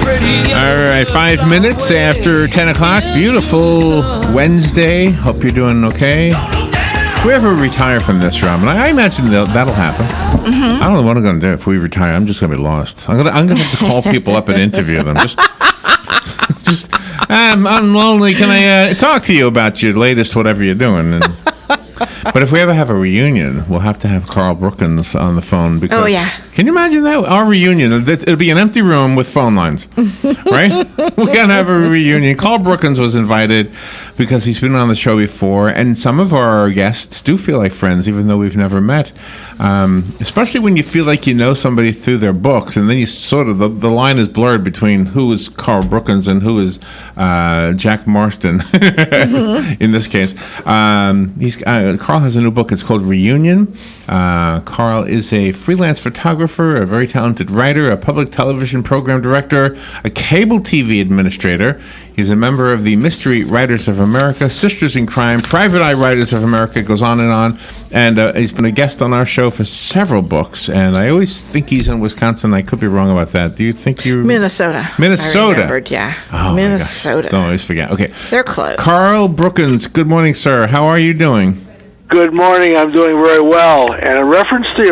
All right, 5 minutes after 10 o'clock. Beautiful Wednesday. Hope you're doing okay. If we ever retire from this, Robin, I imagine that'll happen. I don't know what I'm going to do if we retire. I'm just going to be lost. I'm going to have to call people up and interview them. I'm lonely. Can I talk to you about your latest whatever you're doing? But if we ever have a reunion, we'll have to have Carl Brookins on the phone. Because, can you imagine that? Our reunion, it'll be an empty room with phone lines, right? We're going to have a reunion. Carl Brookins was invited because he's been on the show before, and some of our guests do feel like friends, even though we've never met. Especially when you feel like you know somebody through their books, and then you sort of, the line is blurred between who is Carl Brookins and who is Jack Marston, in this case. Carl has a new book. It's called Reunion. Carl is a freelance photographer, a very talented writer, a public television program director, a cable TV administrator. He's a member of the Mystery Writers of America, Sisters in Crime, Private Eye Writers of America, goes on. And he's been a guest on our show for several books. And I always think he's in Wisconsin. I could be wrong about that. Do you think you... Minnesota. Minnesota. I remembered, yeah. Oh, Minnesota. Don't always forget. Okay. They're close. Carl Brookins, good morning, sir. How are you doing? Good morning. I'm doing very well. And in reference to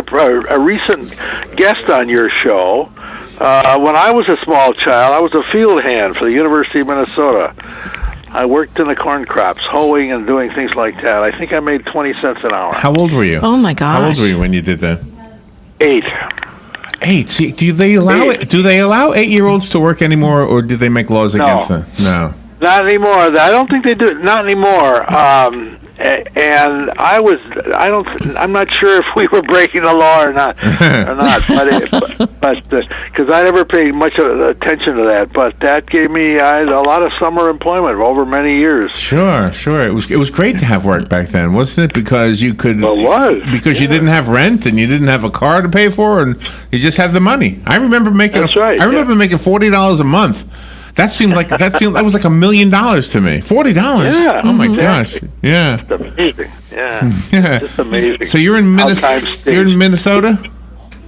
a recent guest on your show, when I was a small child, I was a field hand for the University of Minnesota. I worked in the corn crops, hoeing and doing things like that. I think I made 20 cents an hour. How old were you? Oh, my gosh. How old were you when you did that? 8. 8. See, do they allow 8-year-olds to work anymore, or do they make laws against them? No. Not anymore. I don't think they do it. Not anymore. And I'm not sure if we were breaking the law or not, but because I never paid much attention to that. But that gave me a lot of summer employment over many years. Sure. It was great to have work back then, wasn't it? Because you could. Well, it was. Because you didn't have rent and you didn't have a car to pay for, and you just had the money. I remember making. That's right. I remember making $40 a month. That was like $1 million to me. $40. Yeah. Oh my gosh. Yeah. It's amazing. Yeah. Just amazing. So you're in Minnesota. You're in Minnesota?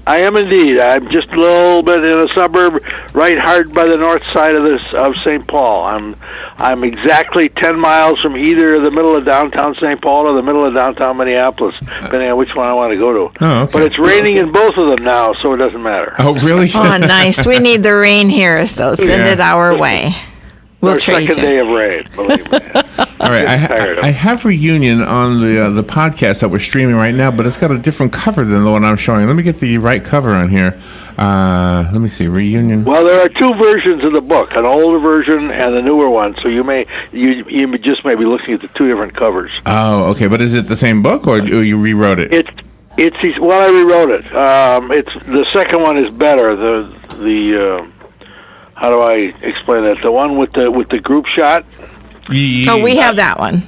I am indeed. I'm just a little bit in a suburb, right hard by the north side of St. Paul. I'm exactly 10 miles from either the middle of downtown St. Paul or the middle of downtown Minneapolis, depending on which one I want to go to. Oh, okay. But it's raining in both of them now, so it doesn't matter. Oh, really? Oh, nice. We need the rain here, so send it our way. We'll Our trade second you. day of rain, believe me. All right, I have Reunion on the podcast that we're streaming right now, but it's got a different cover than the one I'm showing. Let me get the right cover on here. Let me see, Reunion. Well, there are two versions of the book, an older version and the newer one. So you just may be looking at the two different covers. Oh, okay, but is it the same book or you rewrote it? Well, I rewrote it. It's the second one is better. The how do I explain that? The one with the group shot. Oh, we have that one.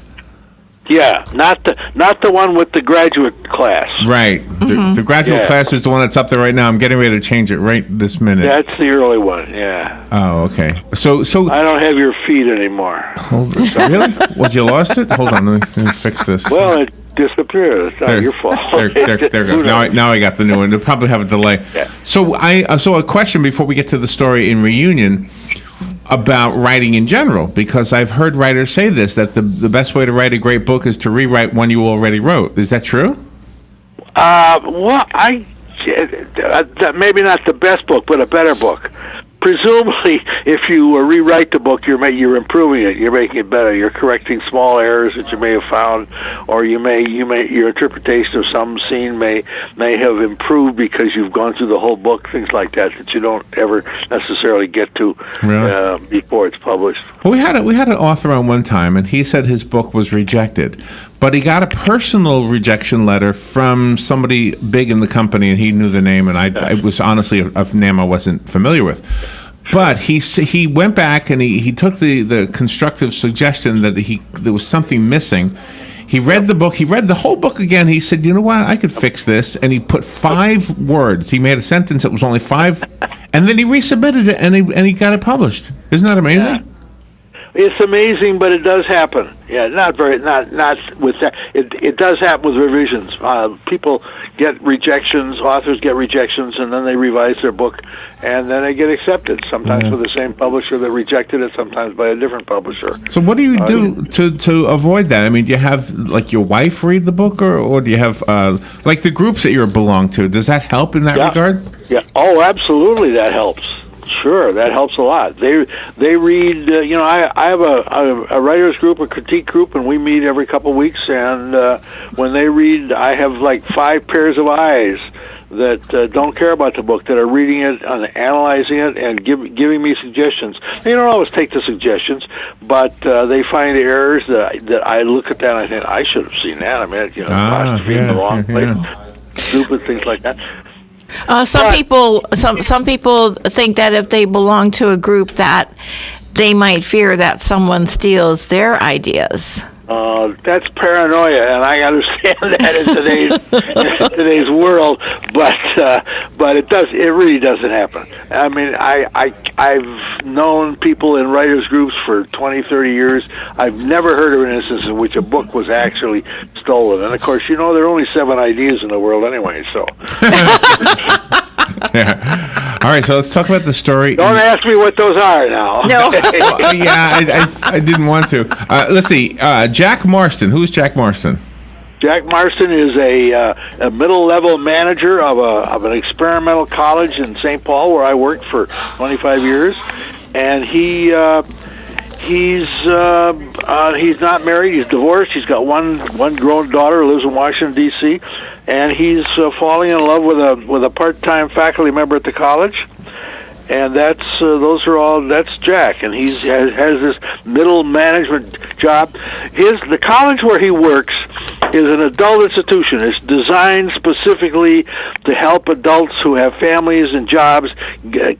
Yeah, not the one with the graduate class. Right. The graduate class is the one that's up there right now. I'm getting ready to change it right this minute. That's the early one. Yeah. Oh, okay. So I don't have your feed anymore. Really? Well, you lost it? Hold on, let me fix this. Well, it disappeared. It's not your fault. There goes. Now I got the new one. They'll probably have a delay. Yeah. So a question before we get to the story in Reunion about writing in general, because I've heard writers say this, that the best way to write a great book is to rewrite one you already wrote. Is that true? Well, maybe not the best book, but a better book. Presumably, if you rewrite the book, you're improving it. You're making it better. You're correcting small errors that you may have found, or your interpretation of some scene may have improved because you've gone through the whole book. Things like that you don't ever necessarily get to before it's published. Well, we had an author on one time, and he said his book was rejected, but he got a personal rejection letter from somebody big in the company, and he knew the name, and it was honestly a name I wasn't familiar with. But he went back and he took the constructive suggestion that there was something missing. He read the book. He read the whole book again. He said, "You know what? I could fix this." And he put 5 words. He made a sentence that was only 5, and then he resubmitted it and he got it published. Isn't that amazing? Yeah. It's amazing, but it does happen. Yeah, not with that. It does happen with revisions. People get rejections. Authors get rejections, and then they revise their book, and then they get accepted. Sometimes with the same publisher that rejected it, sometimes by a different publisher. So what do you do to avoid that? I mean, do you have like your wife read the book, or do you have like the groups that you belong to? Does that help in that regard? Yeah. Oh, absolutely, that helps. Sure, that helps a lot. They read. I have a writers group, a critique group, and we meet every couple of weeks. And when they read, I have like 5 pairs of eyes that don't care about the book, that are reading it and analyzing it and giving me suggestions. They don't always take the suggestions, but they find errors that I look at that and I think I should have seen that. I mean, possibly in the wrong place, stupid things like that. Some people think that if they belong to a group that they might fear that someone steals their ideas. That's paranoia, and I understand that in today's world. But it really doesn't happen. I mean, I've known people in writers groups for 20, 30 years. I've never heard of an instance in which a book was actually stolen. And of course, there are only 7 ideas in the world anyway. So. Yeah. All right, so let's talk about the story. Don't ask me what those are now. No. I didn't want to. Let's see. Jack Marston. Who's Jack Marston? Jack Marston is a middle-level manager of an experimental college in St. Paul, where I worked for 25 years, and he's not married. He's divorced. He's got one grown daughter who lives in Washington D.C., and he's falling in love with a part-time faculty member at the college. And that's Jack, and he has this middle management job. The college where he works is an adult institution. It's designed specifically to help adults who have families and jobs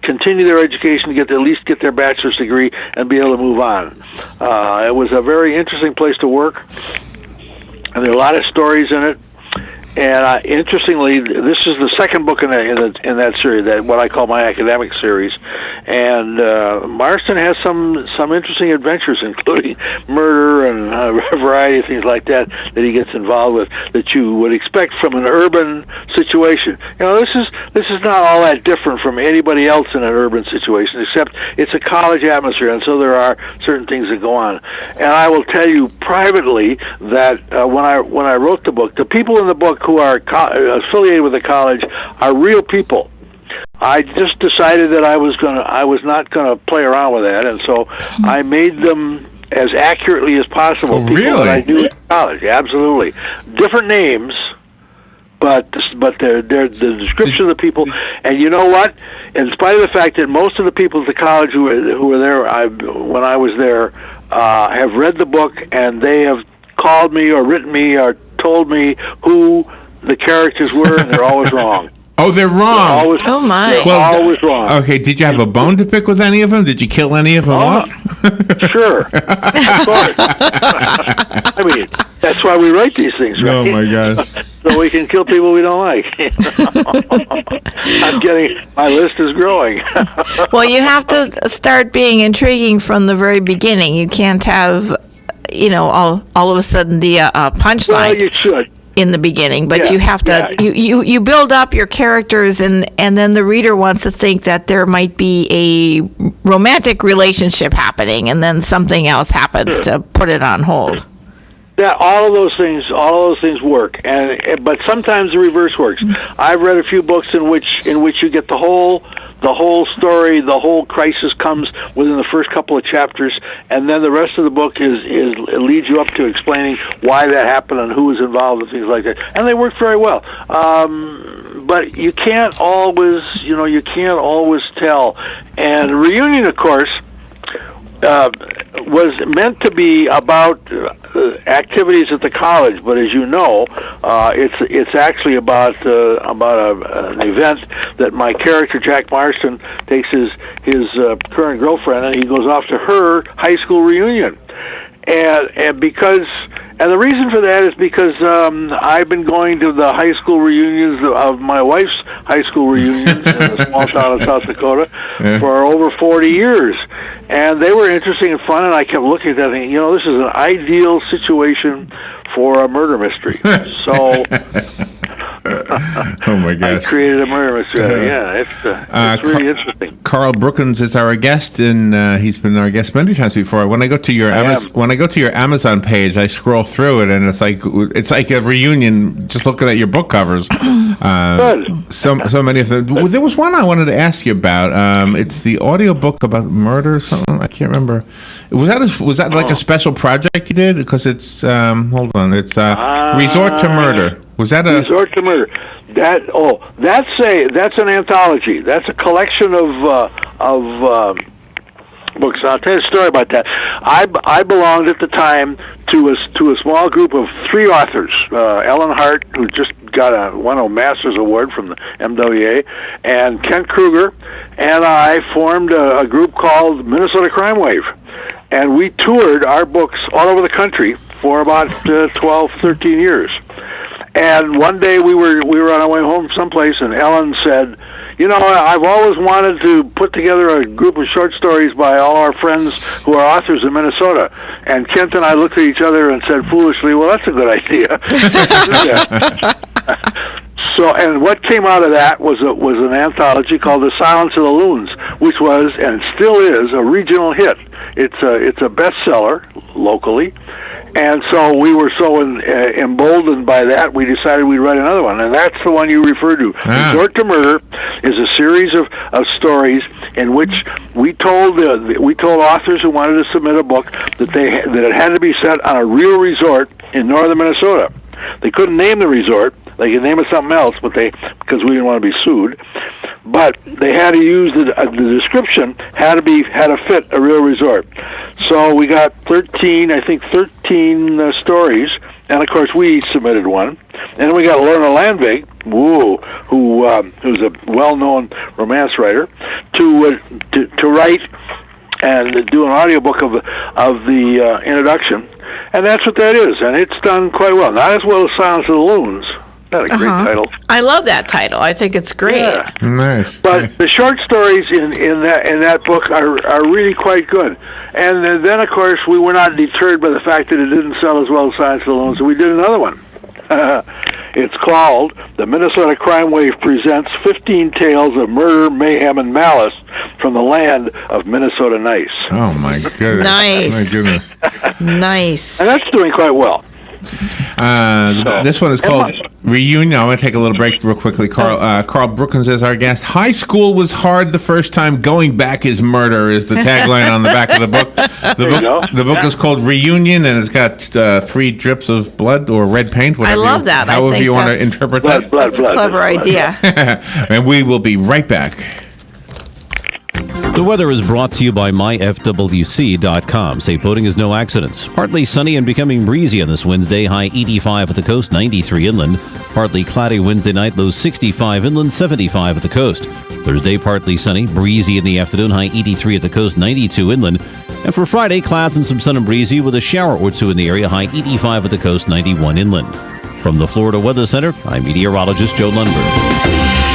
continue their education, at least get their bachelor's degree, and be able to move on. It was a very interesting place to work, and there are a lot of stories in it. And interestingly, this is the second book in that series, that what I call my academic series. And Marston has some interesting adventures, including murder and a variety of things like that he gets involved with that you would expect from an urban situation. This is not all that different from anybody else in an urban situation, except it's a college atmosphere, and so there are certain things that go on. And I will tell you privately that when I wrote the book, the people in the book who are affiliated with the college are real people. I just decided that I was not gonna play around with that, and so I made them as accurately as possible. Oh, people really? that I knew at college, absolutely. Different names, but they're the description of the people. And you know what? In spite of the fact that most of the people at the college who were there when I was there have read the book, and they have called me or written me or told me who the characters were, and they're always wrong. Oh, they're wrong. Oh, my. They're always wrong. Okay, did you have a bone to pick with any of them? Did you kill any of them off? Sure. Of course. I mean, that's why we write these things, right? Oh, my gosh. So we can kill people we don't like. My list is growing. Well, you have to start being intriguing from the very beginning. You can't have, all of a sudden the punchline. Well, you should. In the beginning, but you have to you build up your characters, and then the reader wants to think that there might be a romantic relationship happening, and then something else happens to put it on hold. Yeah, all of those things work, but sometimes the reverse works. I've read a few books in which you get the whole story, the whole crisis comes within the first couple of chapters, and then the rest of the book it leads you up to explaining why that happened and who was involved and things like that. And they work very well. But you can't always tell. And Reunion, of course, was meant to be about activities at the college, but as you know, it's actually about an event that my character Jack Marston takes his current girlfriend, and he goes off to her high school reunion, and the reason for that is because I've been going to the high school reunions of my wife's high school reunions in a small town of South Dakota for over 40 years. And they were interesting and fun, and I kept looking at that thinking, this is an ideal situation for a murder mystery. So Oh my gosh! I created a murder mystery. It's really interesting. Carl Brookins is our guest, and he's been our guest many times before. When I go to your Amazon page, I scroll through it, and it's like a reunion. Just looking at your book covers. Good. So many of them. Well, there was one I wanted to ask you about. It's the audiobook about murder or something. I can't remember. Was that like a special project you did? Because it's hold on, it's Resort to Murder. Was that a Resort to Murder? That's an anthology. That's a collection of books. I'll tell you a story about that. I belonged at the time to a small group of 3 authors. Ellen Hart, who just won a Master's Award from the MWA, and Kent Kruger, and I formed a group called Minnesota Crime Wave. And we toured our books all over the country for about 12, 13 years. And one day we were on our way home someplace, and Ellen said, I've always wanted to put together a group of short stories by all our friends who are authors in Minnesota. And Kent and I looked at each other and said foolishly, well, that's a good idea. So, and what came out of that was an anthology called The Silence of the Loons, which was, and still is, a regional hit. It's a bestseller locally. And so we were so emboldened by that, we decided we'd write another one, and that's the one you referred to. Resort to Murder is a series of stories in which we told authors who wanted to submit a book that it had to be set on a real resort in northern Minnesota. They couldn't name the resort; they could name it something else, but because we didn't want to be sued. But they had to use the description had to fit a real resort. So we got 13 stories, and of course we each submitted one. And then we got Lorna Landvig, who's a well-known romance writer, to write and do an audiobook of the introduction. And that's what that is, and it's done quite well. Not as well as Silence of the Loons. That's a great title. I love that title. I think it's great. Yeah. Nice. But the short stories in that book are really quite good. And then, of course, we were not deterred by the fact that it didn't sell as well as Silence of the Loons, so we did another one. It's called The Minnesota Crime Wave Presents 15 Tales of Murder, Mayhem, and Malice from the Land of Minnesota Nice. Oh, my goodness. Nice. My goodness. Nice. And that's doing quite well. This one is called Reunion. I want to take a little break real quickly. Carl Brookins is our guest. High school was hard the first time. Going back is murder is the tagline on the back of the book. The book is called Reunion, and it's got 3 drips of blood or red paint. I love that. However you want to interpret that. Blood. Clever idea. And we will be right back. The weather is brought to you by myfwc.com. Safe boating is no accident. Partly sunny and becoming breezy on this Wednesday. High 85 at the coast, 93 inland. Partly cloudy Wednesday night, low 65 inland, 75 at the coast. Thursday, partly sunny, breezy in the afternoon. High 83 at the coast, 92 inland. And for Friday, clouds and some sun and breezy with a shower or two in the area. High 85 at the coast, 91 inland. From the Florida Weather Center, I'm meteorologist Joe Lundberg.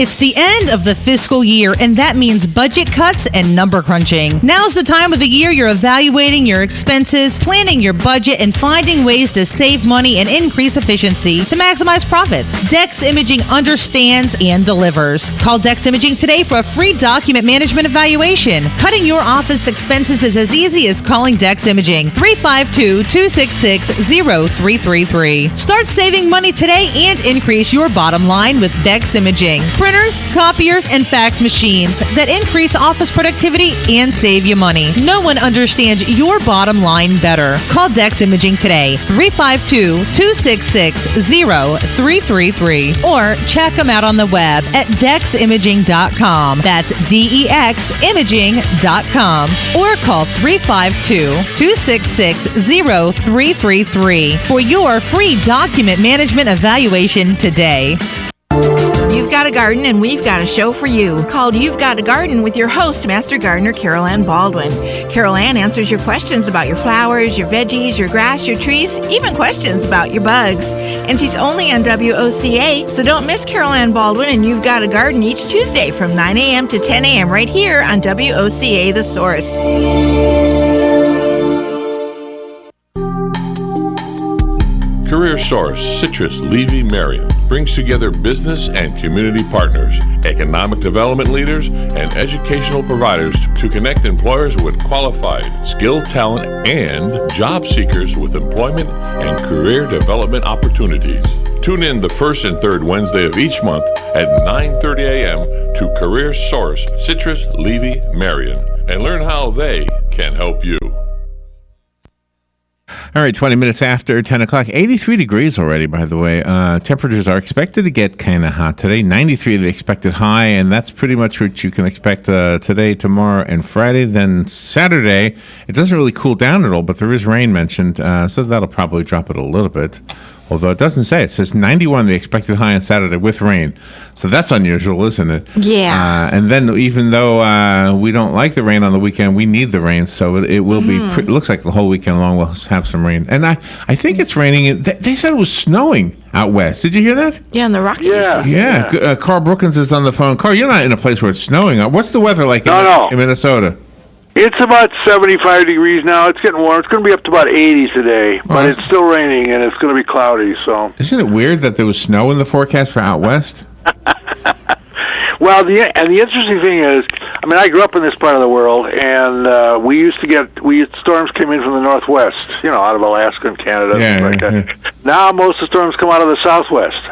It's the end of the fiscal year, and that means budget cuts and number crunching. Now's the time of the year you're evaluating your expenses, planning your budget, and finding ways to save money and increase efficiency to maximize profits. Dex Imaging understands and delivers. Call Dex Imaging today for a free document management evaluation. Cutting your office expenses is as easy as calling Dex Imaging. 352-266-0333. Start saving money today and increase your bottom line with Dex Imaging. Printers, copiers, and fax machines that increase office productivity and save you money. No one understands your bottom line better. Call Dex Imaging today, 352-266-0333, or check them out on the web at deximaging.com. That's DEXimaging.com. Or call 352-266-0333 for your free document management evaluation today. You've got a garden and we've got a show for you called You've Got a Garden with your host, Master Gardener Carol Ann Baldwin. Carol Ann answers your questions about your flowers, your veggies, your grass, your trees, even questions about your bugs. And she's only on WOCA, so don't miss Carol Ann Baldwin and You've Got a Garden each Tuesday from 9 a.m. to 10 a.m. right here on WOCA The Source. Career Source, Citrus, Levy, Marion brings together business and community partners, economic development leaders, and educational providers to connect employers with qualified, skilled talent and job seekers with employment and career development opportunities. Tune in the first and third Wednesday of each month at 9:30 a.m. to Career Source, Citrus, Levy, Marion, and learn how they can help you. All right, 20 minutes after 10 o'clock. 83 degrees already, by the way. Temperatures are expected to get kind of hot today. 93 the expected high, and that's pretty much what you can expect today, tomorrow, and Friday. Then Saturday, it doesn't really cool down at all, but there is rain mentioned, so that'll probably drop it a little bit. Although it doesn't say. It says 91 the expected high on Saturday with rain. So that's unusual, isn't it? Yeah. And then even though we don't like the rain on the weekend, we need the rain. So it will be, it looks like the whole weekend long we'll have some rain. And I think it's raining. They said it was snowing out west. Did you hear that? Yeah, in the Rockies. Yeah. Carl Brookins is on the phone. Carl, you're not in a place where it's snowing. What's the weather like in Minnesota? It's about 75 degrees now. It's getting warm. It's going to be up to about 80 today, but it's still raining and it's going to be cloudy. So, isn't it weird that there was snow in the forecast for out west? Well, the interesting thing is, I mean, I grew up in this part of the world, and storms came in from the northwest, out of Alaska and Canada, like that. Yeah. Now most of the storms come out of the southwest.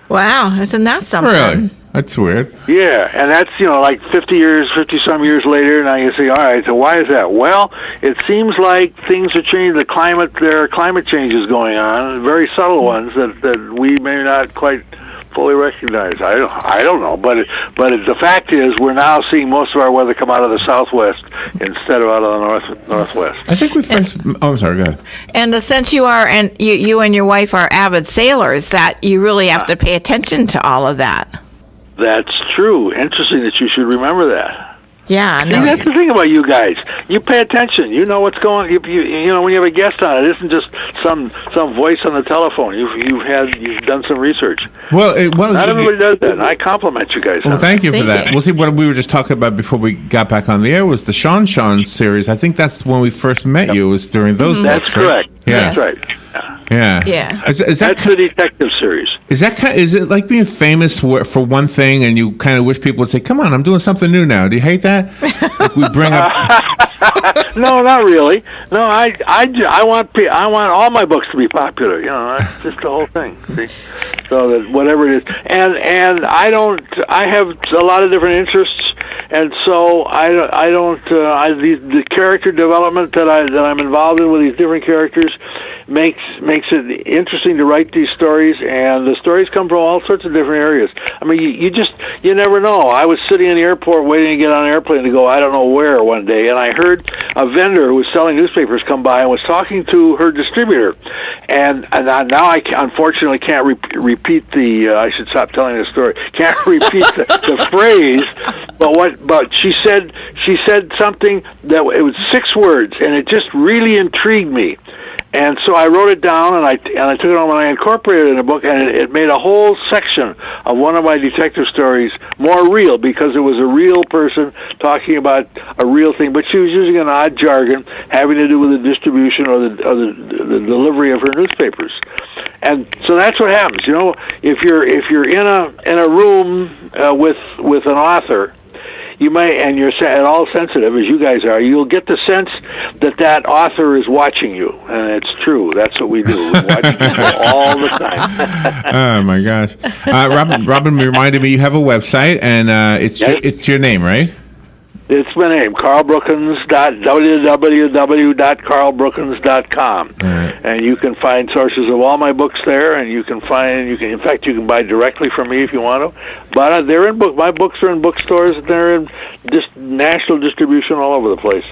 Wow, isn't that something? Really? That's weird. Yeah, and that's, like 50-some years later, now you say, all right, so why is that? Well, it seems like things are changing. There are climate changes going on, very subtle ones that we may not quite fully recognize. I don't know, but the fact is we're now seeing most of our weather come out of the southwest instead of out of the northwest. I think we first. I'm sorry. Go ahead. And since you are, and you and your wife are avid sailors, that you really have to pay attention to all of that. That's true. Interesting that you should remember that. Yeah, no. That's the thing about you guys. You pay attention. You know what's going. You know when you have a guest on, it isn't just some voice on the telephone. You've done some research. Well, not everybody does that. And I compliment you guys. Well, thank you for that. Well, see, what we were just talking about before we got back on the air was the Sean series. I think that's when we first met you. It was during those books. That's correct. Right? Yeah. That's right. Yeah. Is that's the detective series. Is it like being famous for one thing, and you kind of wish people would say, "Come on, I'm doing something new now"? Do you hate that? Like we bring up. No, not really. No, I want all my books to be popular. That's just the whole thing. See? So that whatever it is, and I have a lot of different interests, and so the character development that I'm involved in with these different characters makes it interesting to write these stories, and the stories come from all sorts of different areas. I mean, you never know. I was sitting in the airport waiting to get on an airplane to go I don't know where one day, and I heard a vendor who was selling newspapers come by and was talking to her distributor, and now I unfortunately can't repeat the. I should stop telling the story. Can't repeat the phrase, but she said something that it was 6 words, and it just really intrigued me. And so I wrote it down, and I took it home and I incorporated it in a book, and it made a whole section of one of my detective stories more real, because it was a real person talking about a real thing, but she was using an odd jargon having to do with the distribution or the delivery of her newspapers. And so that's what happens. If you're in a room with an author, you may, and you're at all sensitive, as you guys are, you'll get the sense that author is watching you. And it's true. That's what we do. We watch people all the time. Oh, my gosh. Robin reminded me you have a website, and it's your name, right? It's my name, www.carlbrookins.com. Right. And you can find sources of all my books there, and in fact, you can buy directly from me if you want to. But they're my books are in bookstores, and they're in national distribution all over the place.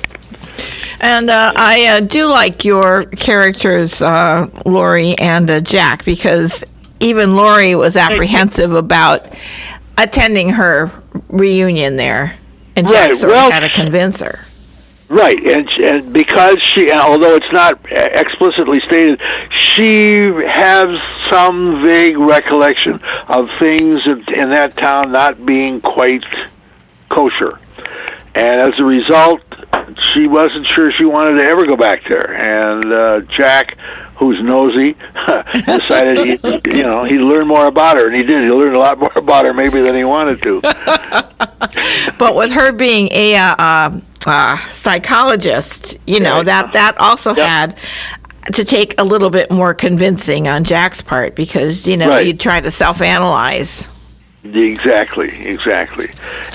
And I do like your characters, Lori and Jack, because even Lori was apprehensive about attending her reunion there. And Jack sort of had to convince her. Right, and because she, although it's not explicitly stated, she has some vague recollection of things in that town not being quite kosher. And as a result, she wasn't sure she wanted to ever go back there. And Jack, who's nosy, decided he'd learn more about her, and he did. He learned a lot more about her maybe than he wanted to. But with her being a psychologist, that also had to take a little bit more convincing on Jack's part, because you try to self-analyze. Exactly.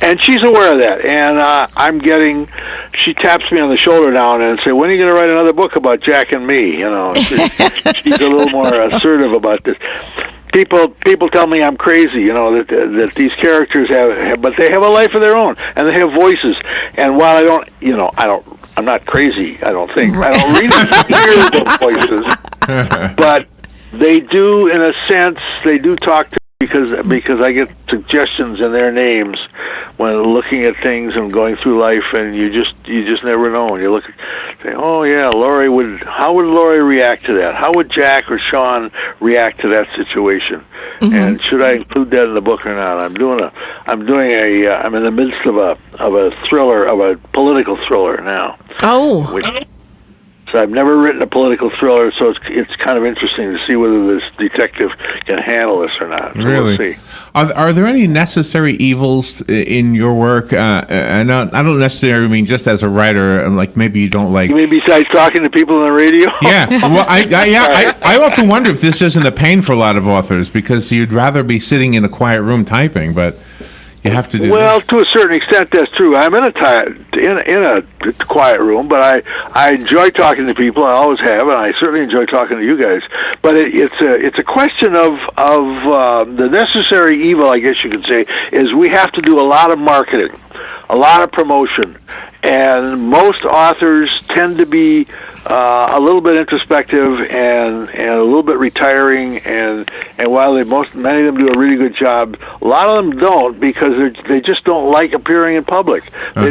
And she's aware of that. And she taps me on the shoulder now and say, "When are you going to write another book about Jack and me?" She's a little more assertive about this. People tell me I'm crazy, that these characters but they have a life of their own, and they have voices. And while I'm not crazy, I don't think. I don't really hear those voices. But they do, in a sense, they do talk to me because I get suggestions in their names when looking at things and going through life, and you just never know. And you look and say, "Oh yeah, how would Lori react to that? How would Jack or Sean react to that situation? Mm-hmm. And should I include that in the book or not?" I'm in the midst of a thriller, of a political thriller now. Oh. So I've never written a political thriller, so it's kind of interesting to see whether this detective can handle this or not. So really? We'll see. Are there any necessary evils in your work? I don't necessarily mean just as a writer. Like maybe you don't like. You mean besides talking to people on the radio? Yeah. Well, I often wonder if this isn't a pain for a lot of authors, because you'd rather be sitting in a quiet room typing, but you have to do. Well, to a certain extent, that's true. I'm in a quiet room, but I enjoy talking to people. I always have, and I certainly enjoy talking to you guys. But it's a question of the necessary evil, I guess you could say, is we have to do a lot of marketing, a lot of promotion, and most authors tend to be a little bit introspective and a little bit retiring, and while many of them do a really good job, a lot of them don't, because they just don't like appearing in public. Uh-huh.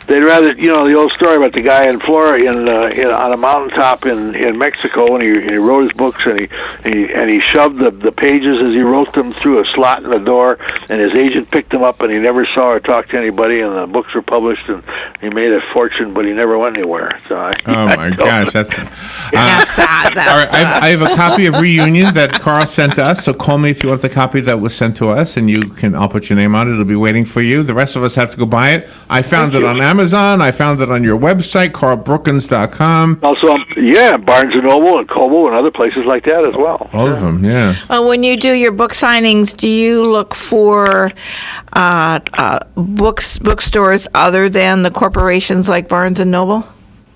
They'd rather, the old story about the guy in Florida, on a mountaintop in Mexico, and he wrote his books, and he shoved the pages as he wrote them through a slot in the door, and his agent picked them up, and he never saw or talked to anybody, and the books were published, and he made a fortune, but he never went anywhere. So my gosh, that's sad. All right, I have a copy of Reunion that Carl sent us, so call me if you want the copy that was sent to us, and I'll put your name on it. It'll be waiting for you. The rest of us have to go buy it. I found it on Amazon. I found it on your website, carlbrookins.com. Also, Barnes & Noble and Kobo and other places like that as well. All of them, yeah. When you do your book signings, do you look for bookstores other than the corporations like Barnes & Noble?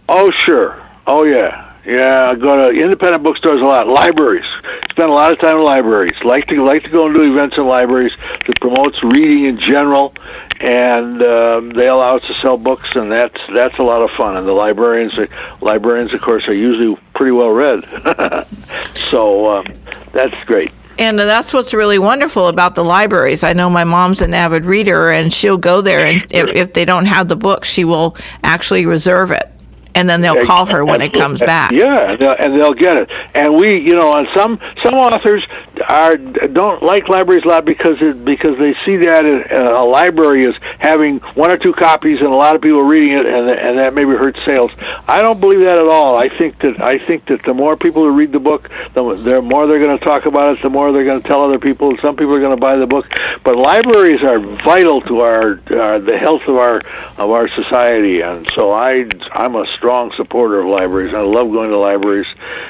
Oh, sure. Oh, yeah. Yeah, I go to independent bookstores a lot. Libraries. Spend a lot of time in libraries. Like to go and do events in libraries that promotes reading in general, and they allow us to sell books, and that's a lot of fun. And the librarians, of course, are usually pretty well read, so that's great. And that's what's really wonderful about the libraries. I know my mom's an avid reader, and she'll go there, and if they don't have the book, she will actually reserve it. And then they'll call her when it comes back. Yeah, and they'll get it. And we, and some authors don't like libraries a lot because they see that a library as having one or two copies and a lot of people reading it, and that maybe hurts sales. I don't believe that at all. I think that the more people who read the book, the more they're going to talk about it, the more they're going to tell other people. Some people are going to buy the book. But libraries are vital to the health of our society, and so I'm a strong supporter of libraries. I love going to libraries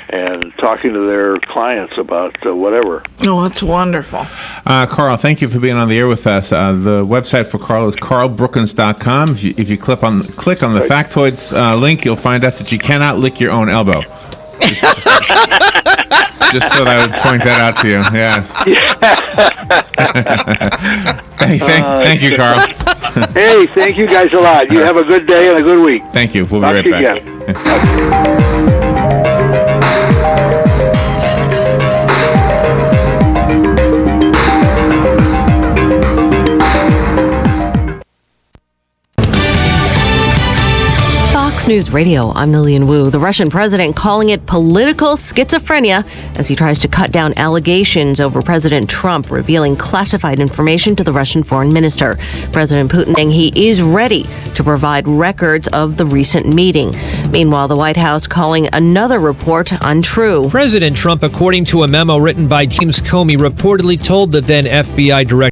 and talking to their clients about whatever. Oh, that's wonderful. Carl, thank you for being on the air with us. The website for Carl is carlbrookins.com. If you click on the factoids link, you'll find out that you cannot lick your own elbow. Just thought I would point that out to you. Yes. Thank you, Carl. Hey, thank you guys a lot. You have a good day and a good week. Thank you. We'll be right back. News Radio, I'm Lillian Wu. The Russian president calling it political schizophrenia as he tries to cut down allegations over President Trump revealing classified information to the Russian foreign minister. President Putin saying he is ready to provide records of the recent meeting. Meanwhile, the White House calling another report untrue. President Trump, according to a memo written by James Comey, reportedly told the then FBI director